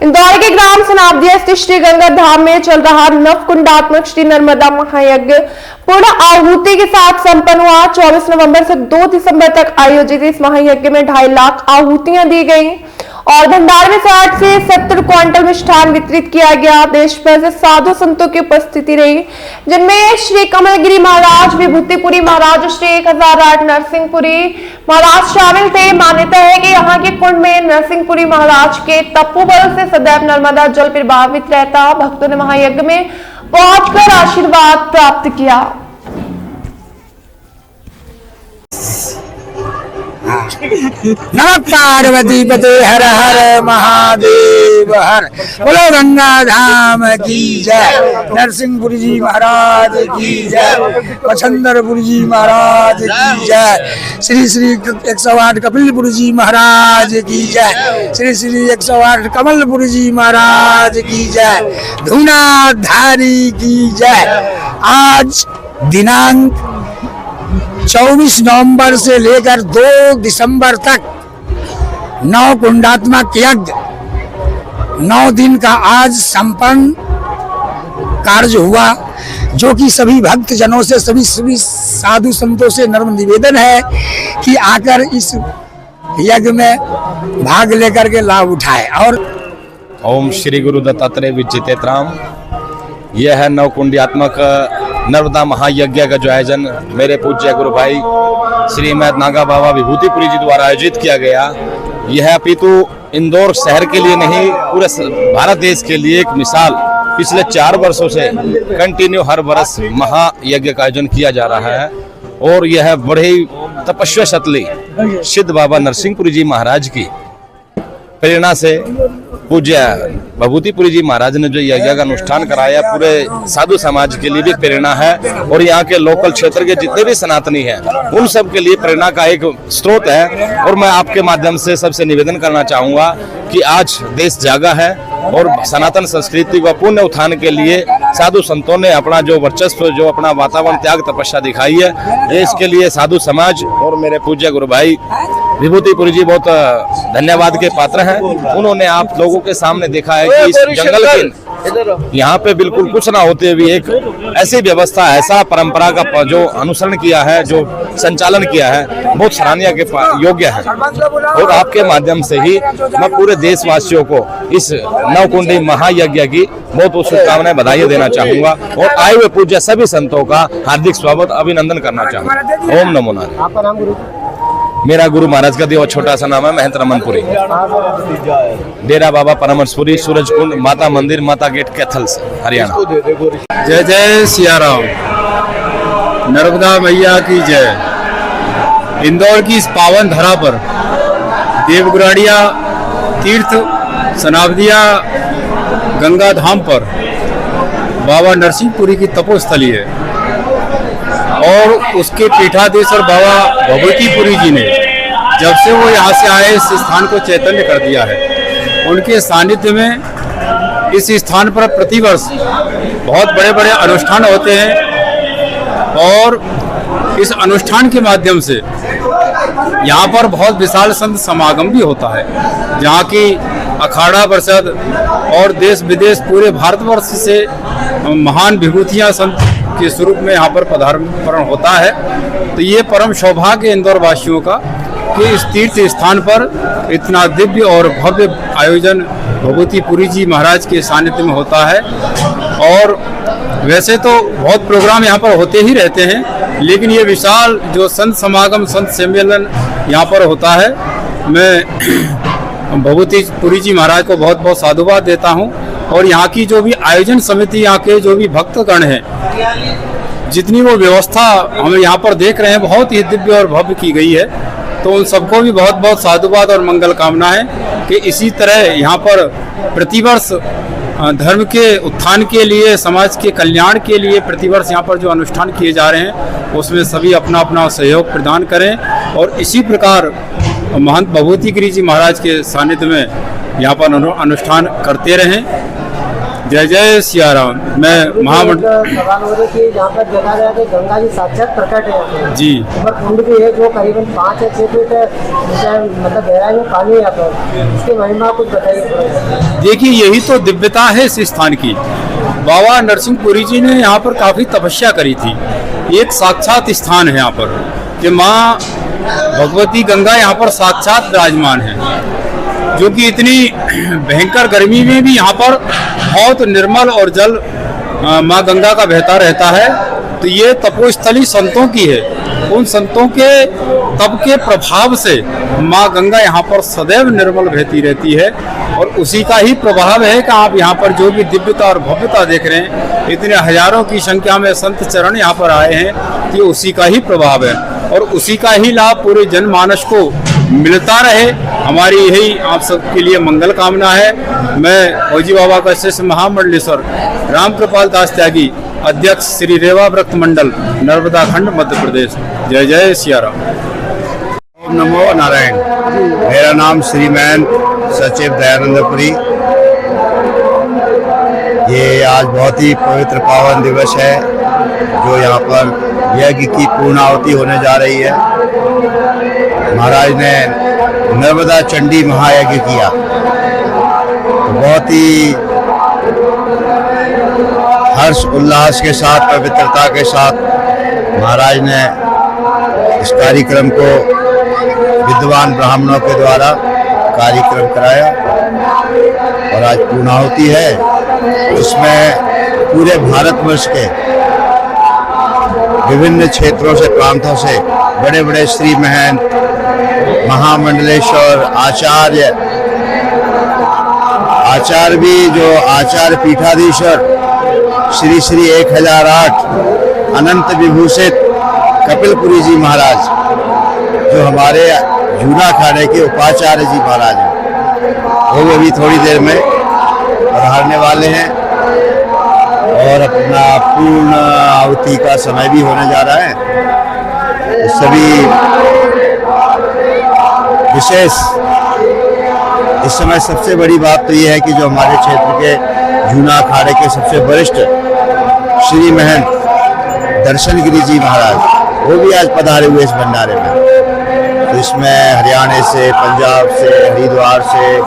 इंदौर के ग्राम सनाबदिया स्थित श्री गंगा धाम में चल रहा नवकुंडात्मक श्री नर्मदा महायज्ञ पूर्ण आहुति के साथ संपन्न हुआ। 24 नवंबर से 2 दिसंबर तक आयोजित इस महायज्ञ में 2.5 लाख आहुतियां दी गई और भंडार में 60 से 70 क्विंटल मिष्ठान वितरित किया गया। देश भर से साधु संतों की उपस्थिति रही, जिनमें श्री कमलगिरी महाराज, विभूतिपुरी महाराज, श्री 1008 नरसिंहपुरी महाराज शामिल थे। मान्यता है कि यहाँ के कुंड में नरसिंहपुरी महाराज के तपोबल से सदैव नर्मदा जल प्रवाहित रहता। भक्तों ने महायज्ञ में पहुंचकर आशीर्वाद प्राप्त किया। नमः पार्वती पते हर हर महादेव हर। बोलो गंगा धाम की जय, नरसिंहपुरी जी महाराज की जय, पचंदरपुरी जी महाराज की जय, श्री श्री 108 कपिलपुरी जी महाराज की जय, श्री श्री 108 कमलपुरी जी महाराज की जय, धूनाधारी की जय। आज दिनांक 24 नवंबर से लेकर 2 दिसंबर तक 9 कुंडात्मक यज्ञ 9 दिन का आज संपन्न कार्य हुआ, जो कि सभी भक्त जनों से, सभी साधु संतों से नम्र निवेदन है कि आकर इस यज्ञ में भाग लेकर के लाभ उठाए। और ओम श्री गुरु दत्तात्रेय विजितेत्राम। यह है 9 कुंडात्मक नर्मदा महायज्ञ का जो आयोजन मेरे पूज्य गुरु भाई श्रीमद नागा बाबा विभूतिपुरी जी द्वारा आयोजित किया गया। यह अपितु इंदौर शहर के लिए नहीं, पूरे भारत देश के लिए एक मिसाल पिछले 4 वर्षों से कंटिन्यू हर वर्ष महायज्ञ का आयोजन किया जा रहा है। और यह बड़े तपस्या शतली सिद्ध बाबा नरसिंहपुरी जी महाराज की प्रेरणा से पूज्य विभूतिपुरी जी महाराज ने जो यज्ञ का अनुष्ठान कराया, पूरे साधु समाज के लिए भी प्रेरणा है और यहाँ के लोकल क्षेत्र के जितने भी सनातनी हैं उन सब के लिए प्रेरणा का एक स्रोत है। और मैं आपके माध्यम से सबसे निवेदन करना चाहूँगा कि आज देश जागा है और सनातन संस्कृति व पुण्य उत्थान के लिए साधु संतों ने अपना जो वर्चस्व, जो अपना वातावरण त्याग तपस्या दिखाई है, देश के लिए साधु समाज और मेरे पूज्य गुरु भाई विभूतिपुरी जी बहुत धन्यवाद के पात्र हैं। उन्होंने आप लोगों के सामने देखा है कि इस जंगल के यहाँ पे बिल्कुल कुछ ना होते हुए एक ऐसी व्यवस्था, ऐसा परंपरा का जो अनुसरण किया है, जो संचालन किया है, बहुत सराहनीय के योग्य है। और आपके माध्यम से ही मैं पूरे देशवासियों को इस 9 कुंडी महायज्ञ की बहुत शुभकामनाएं, बधाई देना चाहूंगा और आए हुए पूज्य सभी संतों का हार्दिक स्वागत, अभिनंदन करना चाहूंगा। ओम नमो नारायण। मेरा गुरु महाराज का दिया छोटा सा नाम है महंत रमनपुरी, डेरा बाबा परमहंसपुरी, सूरजकुंड माता मंदिर, माता गेट, कैथल से, हरियाणा। जय जय सिया राम, नर्मदा मैया की जय। इंदौर की इस पावन धरा पर देवगुराड़िया तीर्थ सनाबदिया गंगा धाम पर बाबा नरसिंहपुरी की तपोस्थली है और उसके पीठाधीश्वर बाबा विभूतिपुरी जी ने जब से वो यहाँ से आए इस स्थान को चैतन्य कर दिया है। उनके सानिध्य में इस स्थान पर प्रतिवर्ष बहुत बड़े बड़े अनुष्ठान होते हैं और इस अनुष्ठान के माध्यम से यहाँ पर बहुत विशाल संत समागम भी होता है, जहाँ की अखाड़ा परिषद और देश विदेश पूरे भारतवर्ष से महान विभूतियाँ संत के स्वरूप में यहाँ पर पदार्पण होता है। तो ये परम सौभाग्य इंदौर वासियों का कि इस तीर्थ स्थान पर इतना दिव्य और भव्य आयोजन विभूतिपुरी जी महाराज के सानिध्य में होता है। और वैसे तो बहुत प्रोग्राम यहाँ पर होते ही रहते हैं, लेकिन ये विशाल जो संत समागम, संत सम्मेलन यहाँ पर होता है, मैं विभूतिपुरी जी महाराज को बहुत बहुत साधुवाद देता हूँ। और यहाँ की जो भी आयोजन समिति, यहाँ के जो भी भक्तगण हैं, जितनी वो व्यवस्था हम यहाँ पर देख रहे हैं बहुत ही दिव्य और भव्य की गई है, तो उन सबको भी बहुत बहुत साधुवाद और मंगल कामना है कि इसी तरह यहाँ पर प्रतिवर्ष धर्म के उत्थान के लिए, समाज के कल्याण के लिए प्रतिवर्ष यहाँ पर जो अनुष्ठान किए जा रहे हैं उसमें सभी अपना अपना सहयोग प्रदान करें और इसी प्रकार महंत विभूतिगिरी जी महाराज के सानिध्य में यहाँ पर अनुष्ठान करते रहें। जय जय सिया राम। मैं महामंडल सवाल हो रही कि जहाँ पर देखा गया कि गंगा जी साक्षात प्रकट है यहाँ पे। जी। ऊपर कुंड भी है जो करीबन 5 या 6 फीट मतलब गहराई में पानी है यहाँ पर। इसकी महिमा कुछ बताइए। देखिए, यही तो दिव्यता है इस स्थान की। बाबा नरसिंहपुरी जी ने यहाँ पर काफी तपस्या करी थी। एक साक्षात स्थान है यहाँ पर कि माँ भगवती गंगा यहाँ पर साक्षात विराजमान है, जो कि इतनी भयंकर गर्मी में भी यहाँ पर बहुत निर्मल और जल माँ गंगा का बहता रहता है। तो ये तपोस्थली संतों की है। उन संतों के तप के प्रभाव से माँ गंगा यहाँ पर सदैव निर्मल बहती रहती है, और उसी का ही प्रभाव है कि आप यहाँ पर जो भी दिव्यता और भव्यता देख रहे हैं, इतने हजारों की संख्या में संत चरण यहाँ पर आए हैं, तो ये उसी का ही प्रभाव है और उसी का ही लाभ पूरे जनमानस को मिलता रहे। हमारी यही आप सबके लिए मंगल कामना है। मैं फौजी बाबा का शिष्य महामंडलेश्वर राम कृपाल दास त्यागी, अध्यक्ष श्री रेवा व्रत मंडल, नर्मदा खंड, मध्य प्रदेश। जय जय सिया राम। ओम नमो नारायण। मेरा नाम श्रीमान सचिव दयानंदपुरी। ये आज बहुत ही पवित्र पावन दिवस है, जो यहाँ पर यज्ञ की पूर्णाहुति होने जा रही है। महाराज ने नर्मदा चंडी महायज्ञ किया, तो बहुत ही हर्ष उल्लास के साथ, पवित्रता के साथ महाराज ने इस कार्यक्रम को विद्वान ब्राह्मणों के द्वारा कार्यक्रम कराया, और आज पूर्णाहुति है। इसमें पूरे भारतवर्ष के विभिन्न क्षेत्रों से, प्रांतों से बड़े बड़े श्री महंत, महामंडलेश्वर आचार्य भी, जो आचार्य पीठाधीश्वर श्री श्री 1008 अनंत विभूषित कपिलपुरी जी महाराज, जो हमारे जूना अखाड़े के उपाचार्य जी महाराज हैं, वो अभी थोड़ी देर में पधारने वाले हैं, और अपना पूर्ण आहुति का समय भी होने जा रहा है। सभी विशेष इस समय सबसे बड़ी बात तो ये है कि जो हमारे क्षेत्र के जूना अखाड़े के सबसे वरिष्ठ श्री महंत दर्शनगिरी जी महाराज, वो भी आज पधारे हुए इस भंडारे में। तो इसमें हरियाणा से, पंजाब से, हरिद्वार से,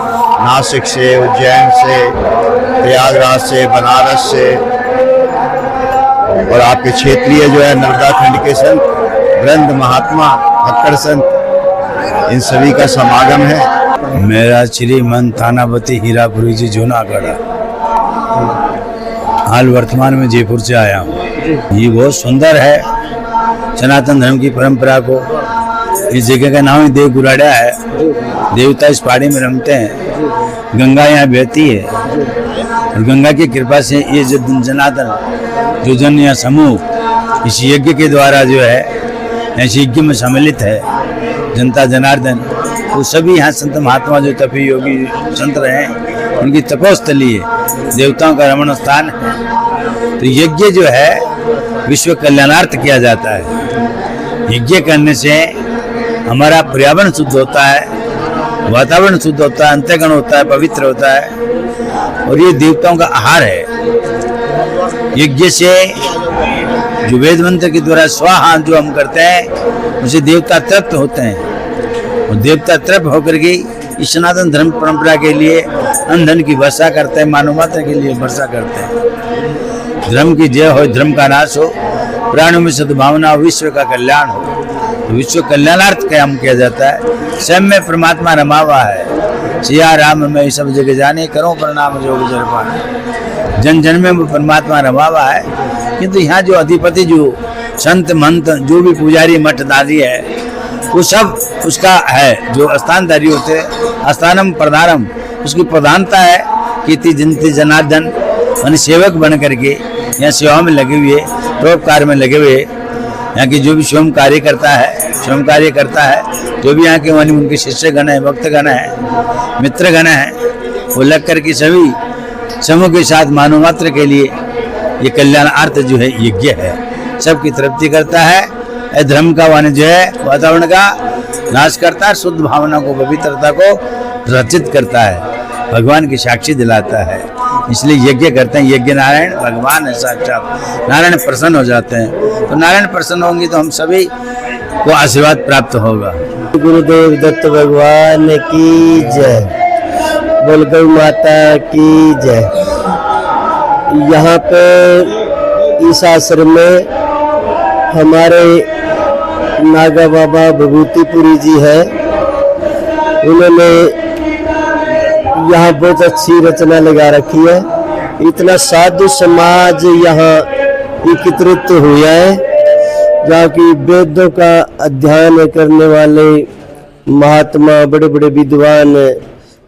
नासिक से, उज्जैन से, प्रयागराज से, बनारस से, और आपके क्षेत्रीय जो है नर्मदा खंड के संत, वृंद, महात्मा, भक्कड़ संत, इन सभी का समागम है। मेरा श्रीमंत थानापति हीरापुरी जी जूनागढ़, हाल वर्तमान में जयपुर से आया हूँ। ये बहुत सुंदर है। सनातन धर्म की परंपरा को, इस जगह का नाम ही देव गुराड़ा है। देवता इस पहाड़ी में रमते हैं, गंगा यहाँ बहती है, और गंगा की कृपा से ये जो जनार्दन, जो जन या समूह इस यज्ञ के द्वारा जो है इस यज्ञ में सम्मिलित है, जनता जनार्दन, वो सभी यहाँ संत महात्मा जो तपी योगी संत रहे, उनकी तपोस्थली है, देवताओं का रमण स्थान है। तो यज्ञ जो है विश्व कल्याणार्थ किया जाता है। यज्ञ करने से हमारा पर्यावरण शुद्ध होता है, वातावरण शुद्ध होता है, अंतःकरण होता है, पवित्र होता है, और ये देवताओं का आहार है। यज्ञ से जो वेद मंत्र के द्वारा स्वाहा जो हम करते हैं, उसे देवता तृप्त होते हैं, और देवता तृप्त होकर के इस सनातन धर्म परंपरा के लिए अन्न की वर्षा करते हैं, मानव मात्र के लिए वर्षा करते हैं। धर्म की जय हो, धर्म का नाश हो, प्राणियों में सद्भावना हो, विश्व का कल्याण हो। तो विश्व कल्याणार्थ काम किया जाता है। स्वयं में परमात्मा रमा हुआ है। सिया राम मैं सब जगह जाने, करो प्रणाम जोग जर पाने। जन जन में परमात्मा रमा हुआ है। किंतु यहाँ जो अधिपति, जो संत महंत, जो भी पुजारी मठदारी है, वो सब उसका है। जो स्थानधारी होते हैं, स्थानम प्रधानम, उसकी प्रधानता है कि जनती जनार्दन मान सेवक बन करके यहाँ सेवा में लगे हुए, परोपकार में लगे हुए, यहाँ की जो भी स्वयं कार्य करता है, जो भी यहाँ के मान उनके शिष्य गण है, भक्त गण है, मित्र गण है, वो लग करके सभी समूह के साथ मानव मात्र के लिए ये कल्याणार्थ जो है यज्ञ है, सबकी तृप्ति करता है। धर्म का वन जो है वातावरण का नाश करता है, शुद्ध भावना को, पवित्रता को रचित करता है, भगवान की साक्षी दिलाता है। इसलिए यज्ञ करते हैं। यज्ञ नारायण भगवान है साक्षात, नारायण प्रसन्न हो जाते हैं। तो नारायण प्रसन्न होंगे तो हम सभी को आशीर्वाद प्राप्त होगा। गुरुदेव दत्त भगवान की जय, बोल गौ माता की जय। यहाँ पे इस आश्रम में हमारे नागा बाबा विभूतिपुरी जी है। उन्होंने यहाँ बहुत अच्छी रचना लगा रखी है। इतना साधु समाज यहाँ एकत्रित हुआ है, जहाँ की वेदों का अध्ययन करने वाले महात्मा बड़े बड़े विद्वान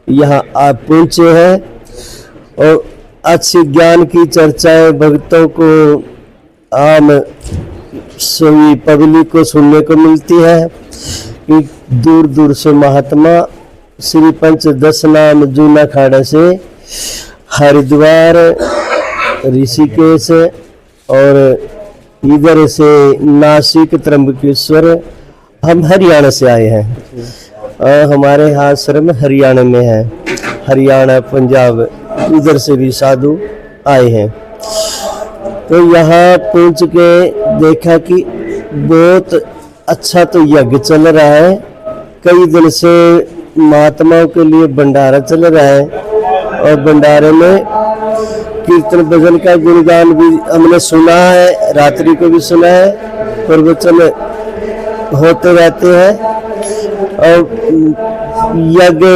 यहाँ आ पहुँचे हैं और अच्छे ज्ञान की चर्चाएं भक्तों को आम सभी पब्लिक को सुनने को मिलती है कि दूर दूर से महात्मा श्री पंचदश नाम जूना खाड़ा से हरिद्वार, ऋषिकेश और इधर से नासिक, त्र्यंबकेश्वर, हम हरियाणा से आए हैं और हमारे आश्रम हरियाणा में है। हरियाणा, पंजाब, इधर से भी साधु आए हैं। तो यहाँ पहुँच के देखा कि बहुत अच्छा तो यज्ञ चल रहा है। कई दिन से महात्माओं के लिए भंडारा चल रहा है और भंडारे में कीर्तन भजन का गुणगान भी हमने सुना है, रात्रि को भी सुना है, प्रवचन होते रहते हैं और यज्ञ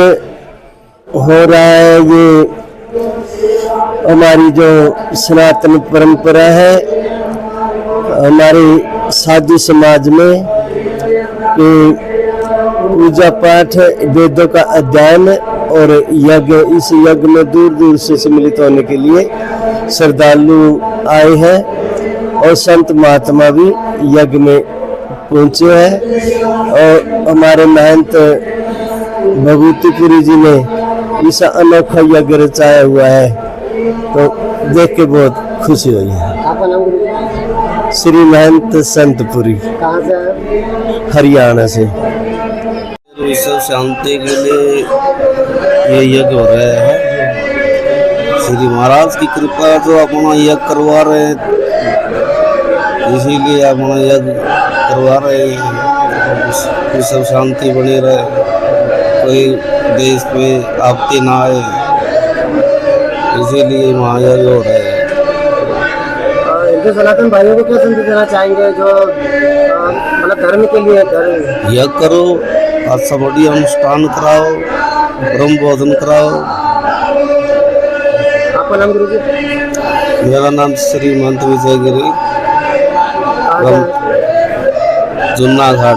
हो रहा है। ये हमारी जो सनातन परंपरा है हमारे साधु समाज में कि पूजा पाठ, वेदों का अध्ययन और यज्ञ, इस यज्ञ में दूर दूर से सम्मिलित होने के लिए श्रद्धालु आए हैं और संत महात्मा भी यज्ञ में पहुंचे हैं। और हमारे महंत विभूतिपुरी जी ने इस अनोखा यज्ञ रचाया हुआ है, तो देख के बहुत खुशी हुई है। आपका नाम गुरु? श्री महंत संतपुरी, कहाँ से आए? हरियाणा से। विश्व शांति के लिए ये यज्ञ हो रहा है। श्री महाराज की कृपा जो अपना यज्ञ करवा रहे हैं, इसीलिए अपना यज्ञ करवा रहे हैं। विश्व शांति बनी रहे, कोई देश में आपत्ति ना आए, इसीलिए महायज्ञ हो रहे हैं। हिंदू सनातन भाइयों को क्या संदेश देना चाहेंगे जो मतलब धर्म के लिए यज्ञ करो, अच्छा बढ़िया अनुष्ठान कराओ, ब्रह्म भोजन कराओ। आपका नाम गुरु जी? मेरा नाम श्री महंत विजय गिरी, जूना घाट।